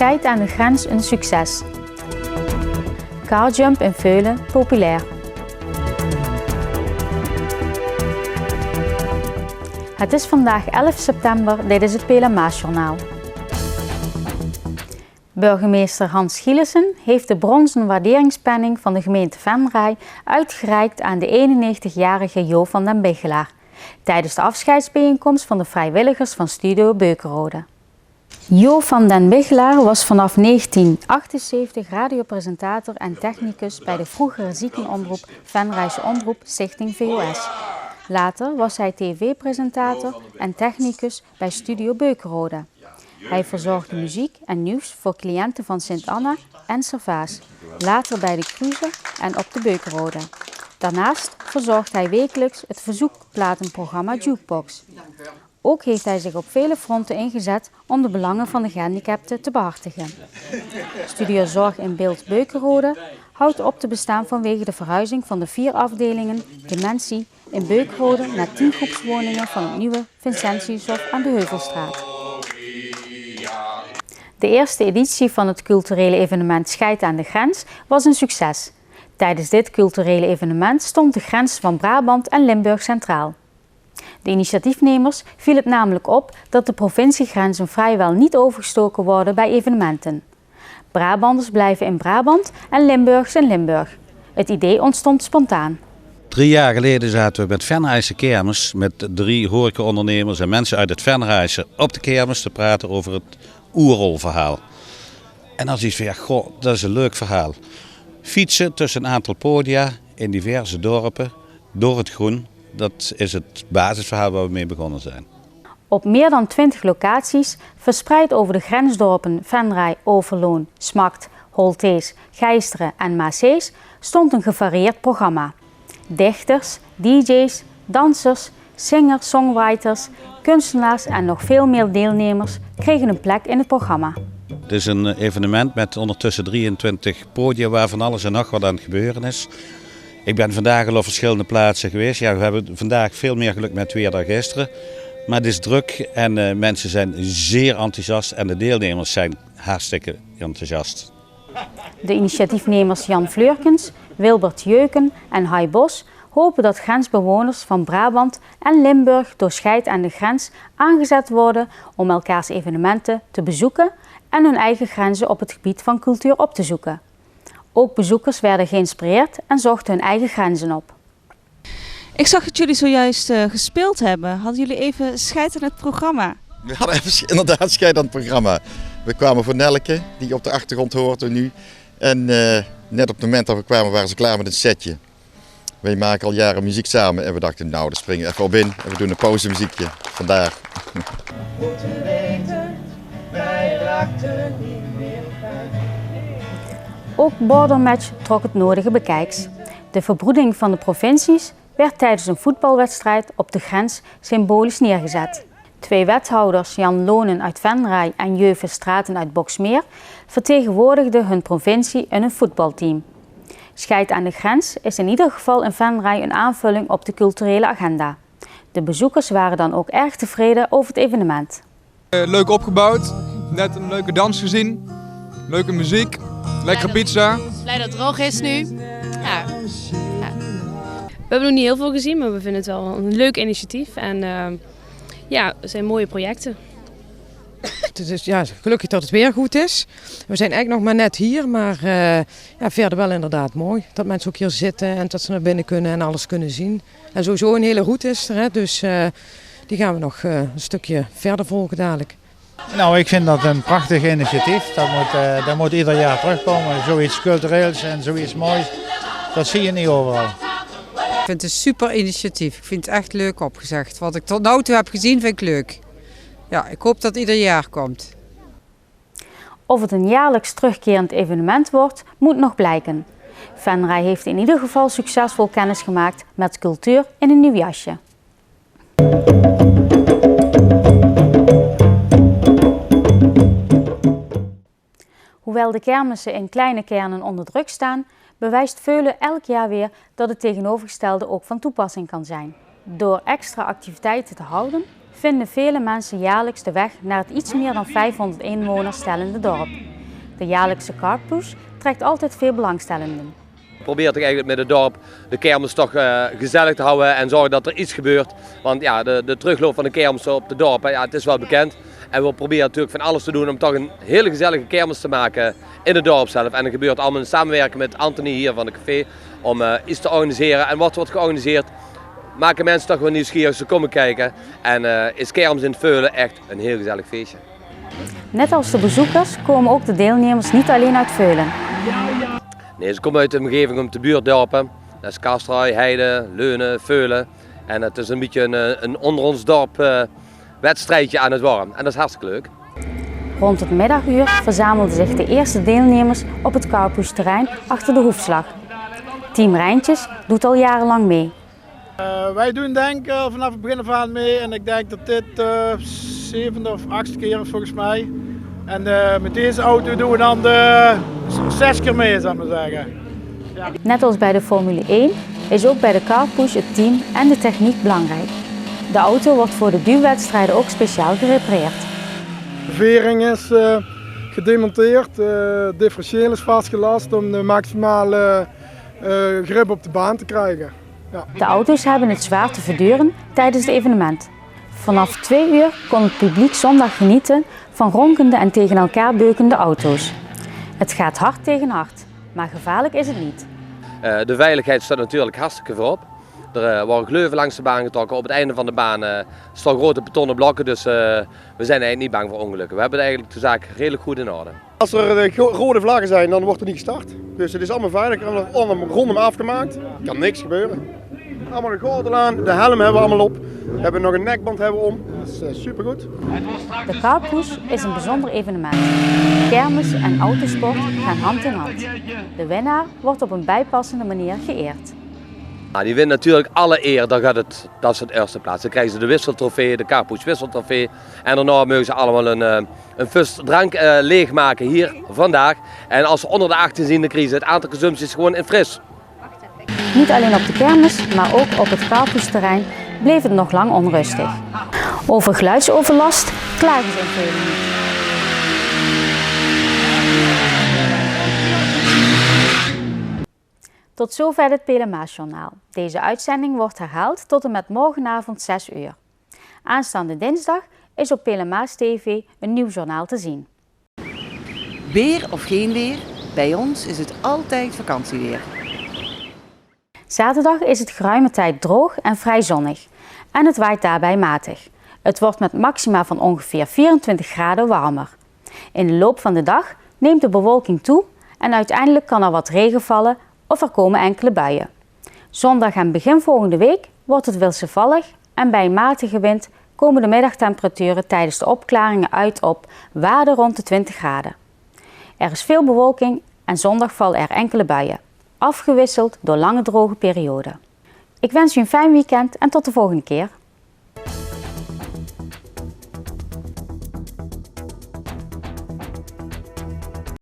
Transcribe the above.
Scheid aan de Grens een succes. Carjump in Veulen populair. Het is vandaag 11 september, dit is het PLMA-journaal. Burgemeester Hans Gielissen heeft de bronzen waarderingspenning van de gemeente Venray uitgereikt aan de 91-jarige Jo van den Biggelaar tijdens de afscheidsbijeenkomst van de vrijwilligers van Studio Beukenrode. Jo van den Biggelaar was vanaf 1978 radiopresentator en technicus bij de vroegere ziekenomroep Venrayse Omroep Stichting VOS. Later was hij tv-presentator en technicus bij Studio Beukenrode. Hij verzorgde muziek en nieuws voor cliënten van Sint-Anna en Servaas, later bij de Cruze en op de Beukenrode. Daarnaast verzorgt hij wekelijks het verzoekplatenprogramma Jukebox. Ook heeft hij zich op vele fronten ingezet om de belangen van de gehandicapten te behartigen. Studio Zorg in Beeld Beukenrode houdt op te bestaan vanwege de verhuizing van de 4 afdelingen Dementie in Beukenrode naar 10 groepswoningen van het nieuwe Vincentiushof aan de Heuvelstraat. De eerste editie van het culturele evenement Scheid aan de Grens was een succes. Tijdens dit culturele evenement stond de grens van Brabant en Limburg centraal. De initiatiefnemers viel het namelijk op dat de provinciegrenzen vrijwel niet overgestoken worden bij evenementen. Brabanders blijven in Brabant en Limburgers in Limburg. Het idee ontstond spontaan. 3 jaar geleden zaten we met Venrayse kermis met 3 horecaondernemers en mensen uit het Venrayse op de kermis te praten over het oerolverhaal. En dan zie je van ja, goh, dat is een leuk verhaal. Fietsen tussen een aantal podia in diverse dorpen door het groen, dat is het basisverhaal waar we mee begonnen zijn. Op meer dan 20 locaties, verspreid over de grensdorpen Venray, Overloon, Smakt, Holtees, Geisteren en Maasees, stond een gevarieerd programma. Dichters, DJ's, dansers, zingers, songwriters, kunstenaars en nog veel meer deelnemers kregen een plek in het programma. Het is een evenement met ondertussen 23 podia waar van alles en nog wat aan het gebeuren is. Ik ben vandaag al op verschillende plaatsen geweest. Ja, we hebben vandaag veel meer geluk met het weer dan gisteren. Maar het is druk en mensen zijn zeer enthousiast en de deelnemers zijn hartstikke enthousiast. De initiatiefnemers Jan Fleurkens, Wilbert Jeuken en Hai Bos hopen dat grensbewoners van Brabant en Limburg door Scheid aan de Grens aangezet worden om elkaars evenementen te bezoeken en hun eigen grenzen op het gebied van cultuur op te zoeken. Ook bezoekers werden geïnspireerd en zochten hun eigen grenzen op. Ik zag dat jullie zojuist gespeeld hebben. Hadden jullie even scheid aan het programma? We hadden even inderdaad scheid aan het programma. We kwamen voor Nelke, die je op de achtergrond hoort nu. En net op het moment dat we kwamen waren ze klaar met een setje. Wij maken al jaren muziek samen en we dachten nou, dan springen we even op in en we doen een pauzemuziekje. Vandaar. Moeten weten, wij raakten niet meer kwijt. Ook Bordermatch trok het nodige bekijks. De verbroeding van de provincies werd tijdens een voetbalwedstrijd op de grens symbolisch neergezet. 2 wethouders, Jan Lonen uit Venray en Jeuve Straten uit Boxmeer, vertegenwoordigden hun provincie in een voetbalteam. Scheid aan de Grens is in ieder geval in Venray een aanvulling op de culturele agenda. De bezoekers waren dan ook erg tevreden over het evenement. Leuk opgebouwd, net een leuke dans gezien, leuke muziek, lekkere pizza. Blij dat het droog is nu. Ja. We hebben nog niet heel veel gezien, maar we vinden het wel een leuk initiatief. En ja, het zijn mooie projecten. Het is gelukkig dat het weer goed is. We zijn eigenlijk nog maar net hier, maar verder wel inderdaad mooi. Dat mensen ook hier zitten en dat ze naar binnen kunnen en alles kunnen zien. En sowieso een hele route is er, hè, dus die gaan we nog een stukje verder volgen dadelijk. Nou, ik vind dat een prachtig initiatief. Dat moet ieder jaar terugkomen. Zoiets cultureels en zoiets moois, dat zie je niet overal. Ik vind het een super initiatief. Ik vind het echt leuk opgezegd. Wat ik tot nu toe heb gezien vind ik leuk. Ja, ik hoop dat het ieder jaar komt. Of het een jaarlijks terugkerend evenement wordt, moet nog blijken. Venray heeft in ieder geval succesvol kennis gemaakt met cultuur in een nieuw jasje. Hoewel de kermissen in kleine kernen onder druk staan, bewijst Veulen elk jaar weer dat het tegenovergestelde ook van toepassing kan zijn. Door extra activiteiten te houden, vinden vele mensen jaarlijks de weg naar het iets meer dan 500 inwoners tellende dorp. De jaarlijkse Carpush trekt altijd veel belangstellenden. Probeer toch eigenlijk met het dorp de kermis toch gezellig te houden en zorgen dat er iets gebeurt. Want ja, de terugloop van de kermis op de dorpen, ja, het is wel bekend. En we proberen natuurlijk van alles te doen om toch een hele gezellige kermis te maken in het dorp zelf. En dat gebeurt allemaal in samenwerking met Anthony hier van de café om iets te organiseren. En wat wordt georganiseerd, maken mensen toch wel nieuwsgierig, ze komen kijken. En is kermis in het Veulen echt een heel gezellig feestje. Net als de bezoekers komen ook de deelnemers niet alleen uit Veulen. Nee, ze komen uit de omgeving om de buurtdorpen. Dat is Kastrui, Heide, Leunen, Veulen. En het is een beetje een onder ons dorp wedstrijdje aan het worden. En dat is hartstikke leuk. Rond het middaguur verzamelden zich de eerste deelnemers op het Carpush-terrein achter de hoefslag. Team Rijntjes doet al jarenlang mee. Wij doen denk ik vanaf het begin af aan mee en ik denk dat dit 7e of 8e keer is volgens mij. En met deze auto doen we dan de 6 keer mee, zou ik maar zeggen. Ja. Net als bij de Formule 1 is ook bij de Carpush het team en de techniek belangrijk. De auto wordt voor de duwwedstrijden ook speciaal gerepareerd. De vering is gedemonteerd, het differentieel is vastgelast om de maximale grip op de baan te krijgen. Ja. De auto's hebben het zwaar te verduren tijdens het evenement. Vanaf 2 uur kon het publiek zondag genieten van ronkende en tegen elkaar beukende auto's. Het gaat hard tegen hard, maar gevaarlijk is het niet. De veiligheid staat natuurlijk hartstikke voorop. Er worden gleuven langs de baan getrokken. Op het einde van de baan staan grote betonnen blokken, dus we zijn eigenlijk niet bang voor ongelukken. We hebben eigenlijk de zaak redelijk goed in orde. Als er rode vlaggen zijn, dan wordt er niet gestart. Dus het is allemaal veilig, rondom afgemaakt. Er kan niks gebeuren. Allemaal de gordel aan, de helm hebben we allemaal op. We hebben nog een nekband hebben we om. Dat is supergoed. De Carpush is een bijzonder evenement. Kermis en autosport gaan hand in hand. De winnaar wordt op een bijpassende manier geëerd. Nou, die wint natuurlijk alle eer, dat is het eerste plaats. Dan krijgen ze de wisseltrofee, de Carpush wisseltrofee. En daarna mogen ze allemaal een fles drank leegmaken hier vandaag. En als ze onder de 18 zien, dan krijgen ze het aantal consumpties gewoon in fris. Niet alleen op de kermis, maar ook op het Carpush-terrein bleef het nog lang onrustig. Over geluidsoverlast klagen ze in Veulen niet. Tot zover het Pelemaasjournaal. Deze uitzending wordt herhaald tot en met morgenavond 6 uur. Aanstaande dinsdag is op Pelemaas TV een nieuw journaal te zien. Weer of geen weer, bij ons is het altijd vakantieweer. Zaterdag is het geruime tijd droog en vrij zonnig. En het waait daarbij matig. Het wordt met maxima van ongeveer 24 graden warmer. In de loop van de dag neemt de bewolking toe en uiteindelijk kan er wat regen vallen of er komen enkele buien. Zondag en begin volgende week wordt het wisselvallig en bij een matige wind komen de middagtemperaturen tijdens de opklaringen uit op waarden rond de 20 graden. Er is veel bewolking en zondag vallen er enkele buien, afgewisseld door lange droge perioden. Ik wens u een fijn weekend en tot de volgende keer.